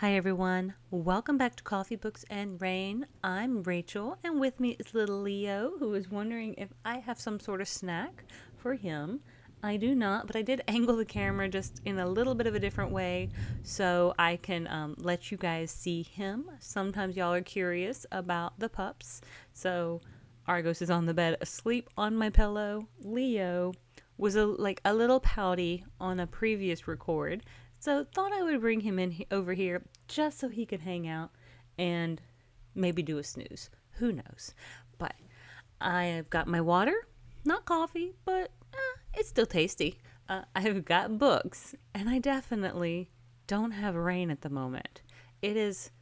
Hi everyone, welcome back to Coffee, Books, and Rain. I'm Rachel, and with me is little Leo, who is wondering if I have some sort of snack for him. I do not, but I did angle the camera just in a little bit of a different way so I can let you guys see him. Sometimes y'all are curious about the pups. So Argos is on the bed asleep on my pillow. Leo was a little pouty on a previous record, so thought I would bring him over here just so he could hang out and maybe do a snooze. Who knows? But I've got my water, not coffee, but it's still tasty. I've got books, and I definitely don't have rain at the moment. It is.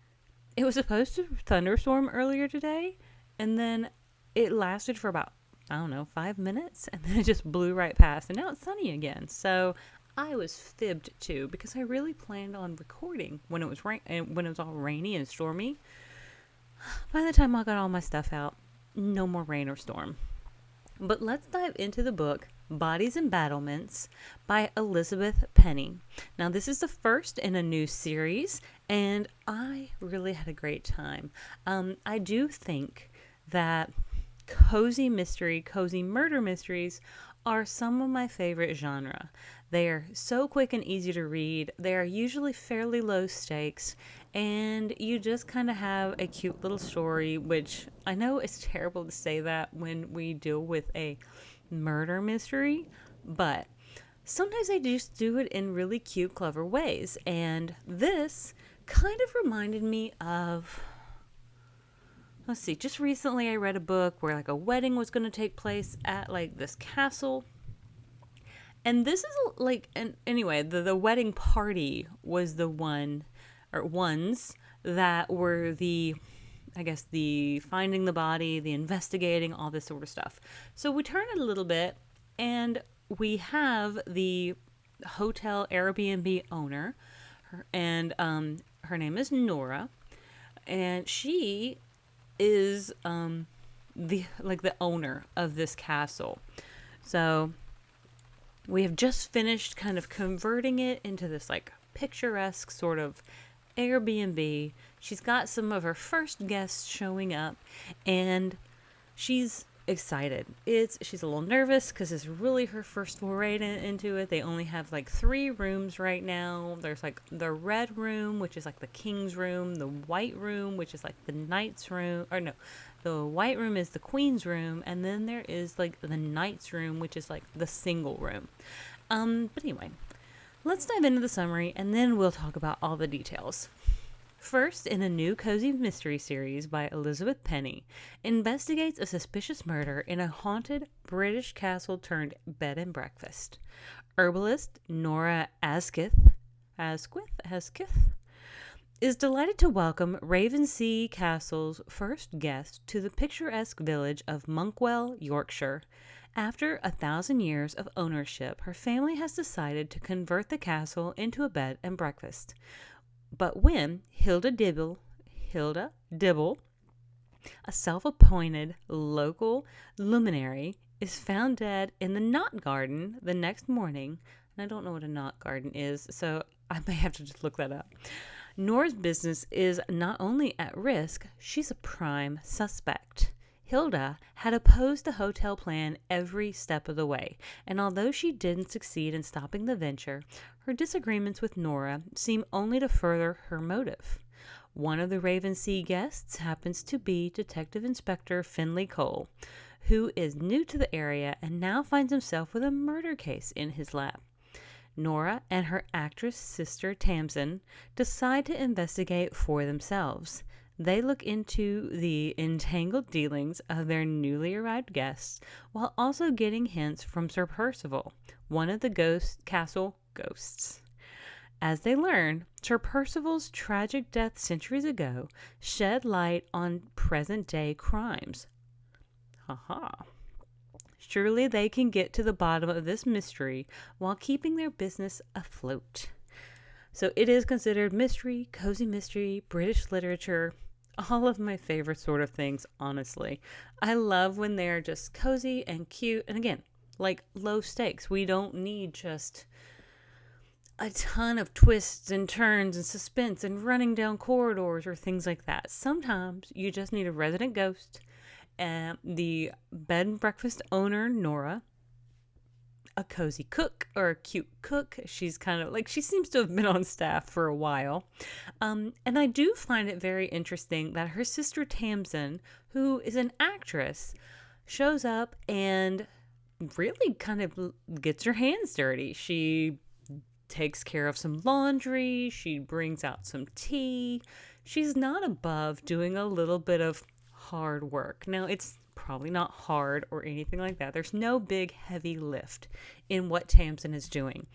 It was supposed to thunderstorm earlier today, and then it lasted for about, I don't know, 5 minutes, and then it just blew right past, and now it's sunny again. So I was fibbed too because I really planned on recording when it was when it was all rainy and stormy. By the time I got all my stuff out, no more rain or storm. But let's dive into the book Bodies and Battlements by Elizabeth Penney. Now, this is the first in a new series, and I really had a great time. I do think that cozy mystery, cozy murder mysteries are some of my favorite genre. They are so quick and easy to read. They are usually fairly low stakes, and you just kind of have a cute little story, which I know it's terrible to say that when we deal with a murder mystery, but sometimes they just do it in really cute, clever ways. And this kind of reminded me of, let's see, just recently I read a book where like a wedding was going to take place at like this castle. And this is like, and anyway, the wedding party was the one or ones that were I guess, the finding the body, the investigating, all this sort of stuff. So we turn it a little bit, and we have the hotel Airbnb owner, and her name is Nora, and she is the owner of this castle. So we have just finished kind of converting it into this like picturesque sort of Airbnb. She's got some of her first guests showing up, and she's excited. She's a little nervous because it's really her first foray into it. They only have like 3 rooms right now. There's like the red room, which is like the king's room, the white room, which is like the knight's room, or no, the white room is the queen's room, and then there is like the knight's room, which is like the single room. But anyway, let's dive into the summary, and then we'll talk about all the details. First, in a new cozy mystery series by Elizabeth Penney, investigates a suspicious murder in a haunted British castle turned bed and breakfast. Herbalist Nora Asquith is delighted to welcome Ravensea Castle's first guest to the picturesque village of Monkwell, Yorkshire. After 1,000 years of ownership, her family has decided to convert the castle into a bed and breakfast. But when Hilda Dibble, a self-appointed local luminary, is found dead in the knot garden the next morning, and I don't know what a knot garden is, so I may have to just look that up. Nora's business is not only at risk, she's a prime suspect. Hilda had opposed the hotel plan every step of the way, and although she didn't succeed in stopping the venture, her disagreements with Nora seem only to further her motive. One of the Ravensea guests happens to be Detective Inspector Finlay Cole, who is new to the area and now finds himself with a murder case in his lap. Nora and her actress sister Tamsin decide to investigate for themselves. They look into the entangled dealings of their newly arrived guests while also getting hints from Sir Percival, one of the castle ghosts. As they learn, Sir Percival's tragic death centuries ago shed light on present-day crimes. Surely they can get to the bottom of this mystery while keeping their business afloat. So it is considered mystery, cozy mystery, British literature, all of my favorite sort of things, honestly. I love when they're just cozy and cute, and again, like low stakes. We don't need just a ton of twists and turns and suspense and running down corridors or things like that. Sometimes you just need a resident ghost, and the bed and breakfast owner, Nora, a cozy cook or a cute cook. She's kind of like, she seems to have been on staff for a while. And I do find it very interesting that her sister Tamsin, who is an actress, shows up and really kind of gets her hands dirty. She takes care of some laundry, she brings out some tea. She's not above doing a little bit of hard work. Now, it's probably not hard or anything like that. There's no big heavy lift in what Tamsin is doing.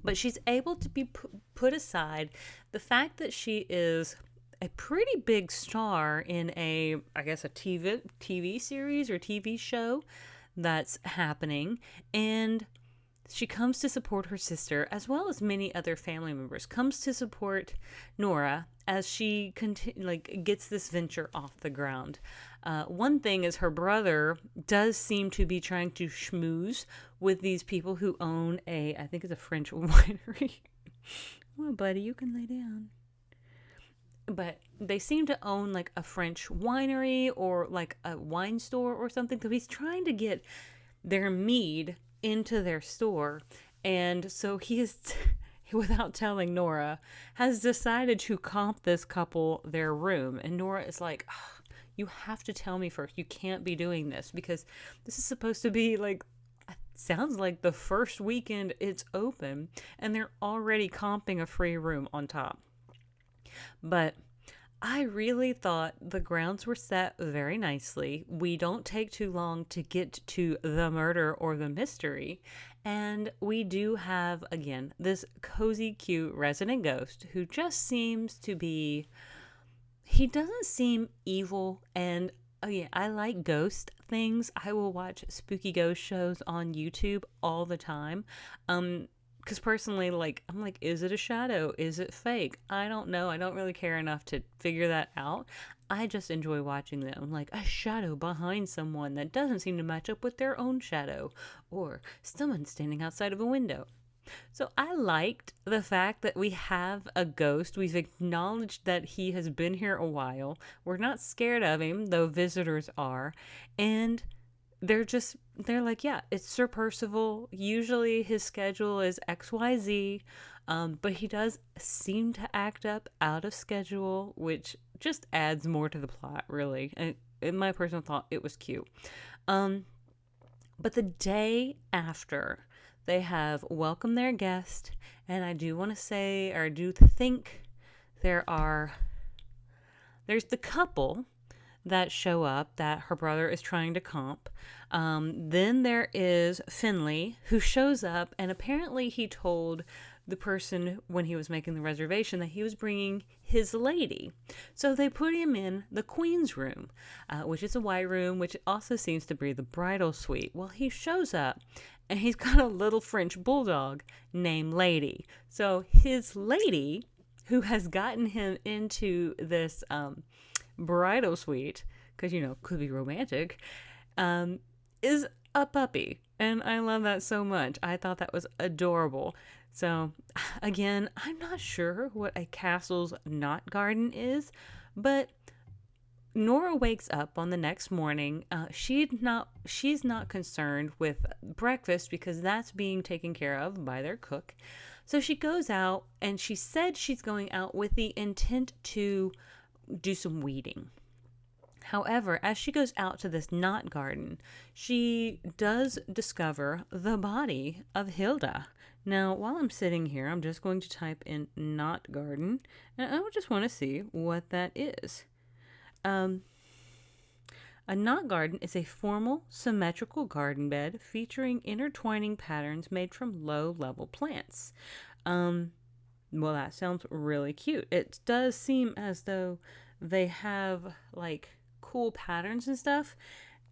But she's able to be put aside. The fact that she is a pretty big star in I guess, a TV series or TV show that's happening, and she comes to support her sister as well as many other family members. Comes to support Nora as she gets this venture off the ground. One thing is her brother does seem to be trying to schmooze with these people who own I think it's a French winery. Well, buddy, you can lay down. But they seem to own like a French winery or like a wine store or something. So he's trying to get their mead into their store. And so he is, without telling Nora, has decided to comp this couple their room. And Nora is like, oh, you have to tell me first. You can't be doing this because this is supposed to be like, sounds like the first weekend it's open and they're already comping a free room on top. But I really thought the grounds were set very nicely. We don't take too long to get to the murder or the mystery. And we do have, again, this cozy, cute resident ghost who just seems to be, he doesn't seem evil. And yeah, I like ghost things. I will watch spooky ghost shows on YouTube all the time. Because personally, I'm like, is it a shadow? Is it fake? I don't know. I don't really care enough to figure that out. I just enjoy watching them, like a shadow behind someone that doesn't seem to match up with their own shadow, or someone standing outside of a window. So I liked the fact that we have a ghost. We've acknowledged that he has been here a while. We're not scared of him, though visitors are. And they're like, yeah, it's Sir Percival. Usually his schedule is XYZ, but he does seem to act up out of schedule, which just adds more to the plot, really. And in my personal thought, it was cute. But the day after, they have welcomed their guest, and I do want to say, or I do think there's the couple that show up that her brother is trying to comp. Then there is Finley, who shows up, and apparently he told the person when he was making the reservation that he was bringing his lady. So they put him in the queen's room, which is a white room, which also seems to be the bridal suite. Well, he shows up, and he's got a little French bulldog named Lady. So his lady, who has gotten him into this bridal suite, because, could be romantic, is a puppy. And I love that so much. I thought that was adorable. So, again, I'm not sure what a castle's knot garden is, but Nora wakes up on the next morning. She's not concerned with breakfast because that's being taken care of by their cook. So she goes out, and she said she's going out with the intent to do some weeding. However, as she goes out to this knot garden, she does discover the body of Hilda. Now, while I'm sitting here, I'm just going to type in knot garden, and I just want to see what that is. A knot garden is a formal, symmetrical garden bed featuring intertwining patterns made from low-level plants. Well, that sounds really cute. It does seem as though they have, cool patterns and stuff,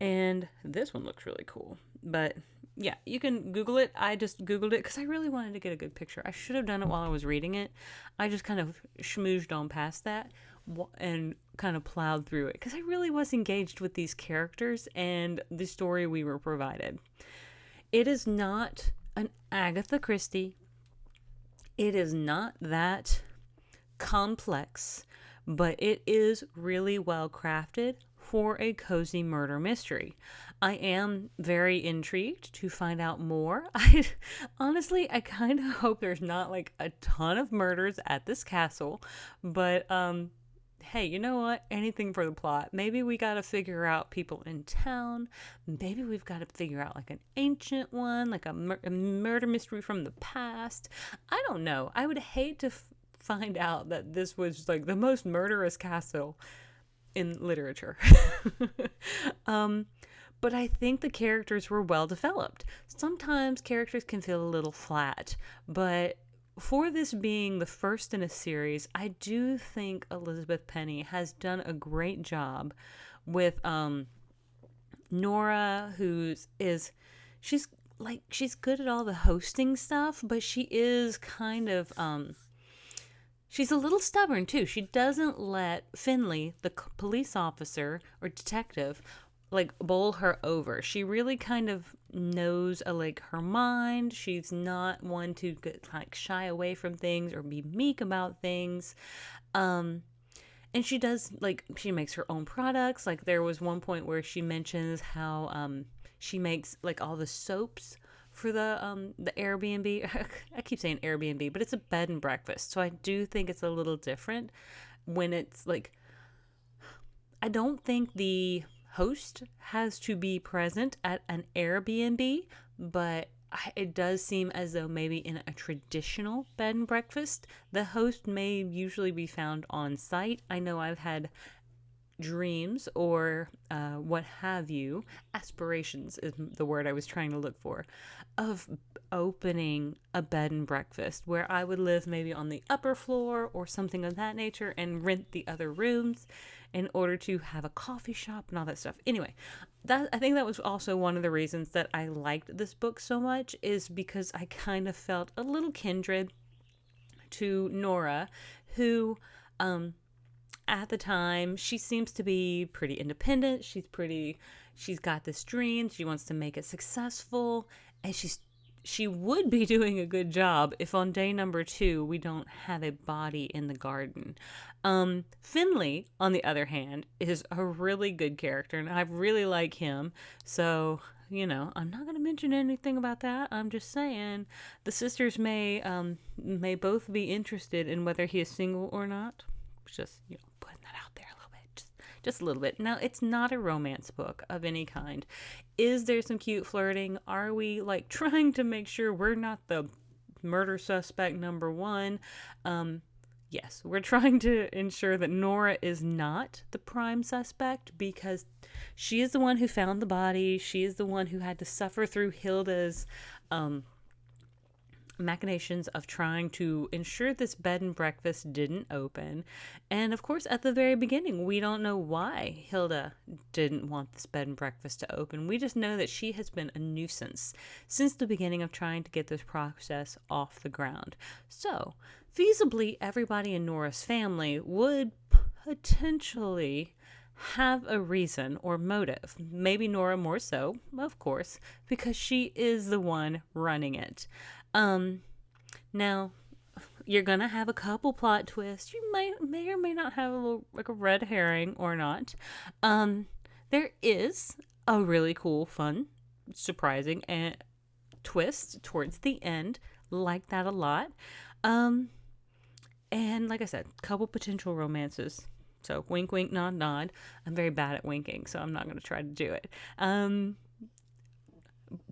and this one looks really cool. But yeah, you can Google it. I just Googled it because I really wanted to get a good picture. I should have done it while I was reading it. I just kind of schmoozed on past that and kind of plowed through it because I really was engaged with these characters and the story we were provided. It is not an Agatha Christie It is not that complex, but it is really well crafted for a cozy murder mystery. I am very intrigued to find out more. I honestly, I kind of hope there's not like a ton of murders at this castle, but hey, you know what? Anything for the plot. Maybe we got to figure out people in town. Maybe we've got to figure out like an ancient one, like a murder mystery from the past. I don't know. I would hate to find out that this was like the most murderous castle in literature. But I think the characters were well developed. Sometimes characters can feel a little flat, but for this being the first in a series, I do think Elizabeth Penney has done a great job with Nora, she's good at all the hosting stuff, but she is kind of she's a little stubborn too. She doesn't let Finley, the police officer or detective, like bowl her over. She really kind of knows like her mind. She's not one to get, like shy away from things or be meek about things. And she does like she makes her own products. Like there was one point where she mentions how she makes like all the soaps for the Airbnb. I keep saying Airbnb, but it's a bed and breakfast. So I do think it's a little different when it's like I don't think the host has to be present at an Airbnb, but it does seem as though maybe in a traditional bed and breakfast, the host may usually be found on site. I know I've had dreams or what have you, aspirations is the word I was trying to look for, of opening a bed and breakfast where I would live maybe on the upper floor or something of that nature and rent the other rooms in order to have a coffee shop and all that stuff. Anyway, I think that was also one of the reasons that I liked this book so much, is because I kind of felt a little kindred to Nora, who at the time, she seems to be pretty independent. She's got this dream. She wants to make it successful, and she would be doing a good job if on day number 2 we don't have a body in the garden. Finley, on the other hand, is a really good character, and I really like him. So, I'm not going to mention anything about that. I'm just saying the sisters may both be interested in whether he is single or not. Just, putting that out there a little bit. Just a little bit. Now, it's not a romance book of any kind. Is there some cute flirting? Are we, like, trying to make sure we're not the murder suspect number 1? Yes, we're trying to ensure that Nora is not the prime suspect, because she is the one who found the body. She is the one who had to suffer through Hilda's machinations of trying to ensure this bed and breakfast didn't open. And of course, at the very beginning, we don't know why Hilda didn't want this bed and breakfast to open. We just know that she has been a nuisance since the beginning of trying to get this process off the ground. So, feasibly, everybody in Nora's family would potentially have a reason or motive. Maybe Nora more so, of course, because she is the one running it. Now, you're gonna have a couple plot twists. You may or may not have a little, like a red herring or not. There is a really cool, fun, surprising twist towards the end. Like that a lot. And like I said, couple potential romances. So wink, wink, nod, nod. I'm very bad at winking, so I'm not going to try to do it.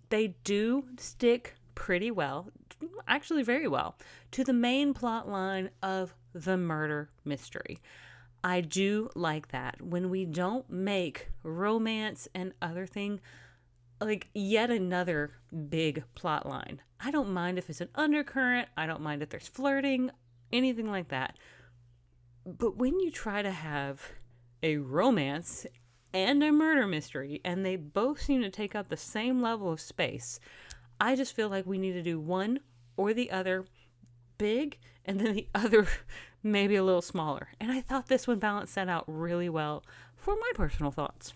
They do stick pretty well, actually very well, to the main plot line of the murder mystery. I do like that when we don't make romance and other thing like yet another big plot line. I don't mind if it's an undercurrent. I don't mind if there's flirting, anything like that. But when you try to have a romance and a murder mystery, and they both seem to take up the same level of space, I just feel like we need to do one or the other big, and then the other maybe a little smaller. And I thought this one balanced that out really well for my personal thoughts.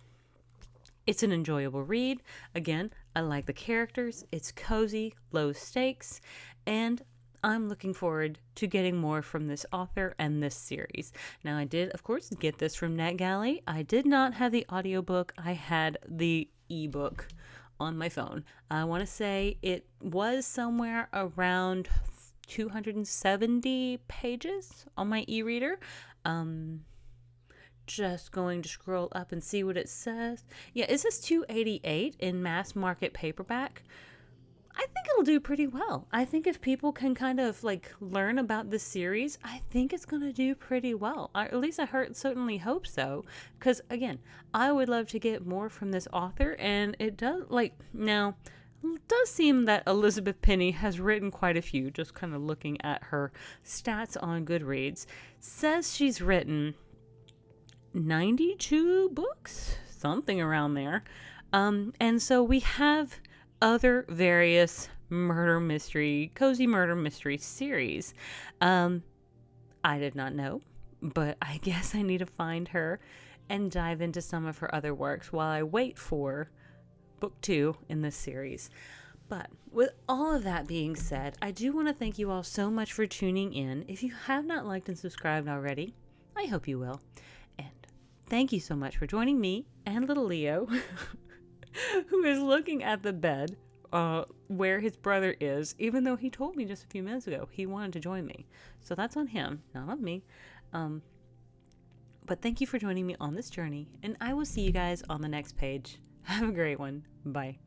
It's an enjoyable read. Again, I like the characters. It's cozy, low stakes, and I'm looking forward to getting more from this author and this series. Now, I did, of course, get this from NetGalley. I did not have the audiobook. I had the ebook on my phone. I want to say it was somewhere around 270 pages on my e-reader. Just going to scroll up and see what it says. Yeah, it says 288 in mass market paperback. I think it'll do pretty well. I think if people can kind of like learn about this series, I think it's going to do pretty well. At least certainly hope so. Because again, I would love to get more from this author, and it does it does seem that Elizabeth Penney has written quite a few. Just kind of looking at her stats on Goodreads, says she's written 92 books, something around there. And so we have other various cozy murder mystery series. I did not know, but I guess I need to find her and dive into some of her other works while I wait for book 2 in this series. But with all of that being said, I do want to thank you all so much for tuning in. If you have not liked and subscribed already, I hope you will. And thank you so much for joining me and little Leo, who is looking at the bed where his brother is, even though he told me just a few minutes ago he wanted to join me. So that's on him, not on me. But thank you for joining me on this journey, and I will see you guys on the next page. Have a great one. Bye.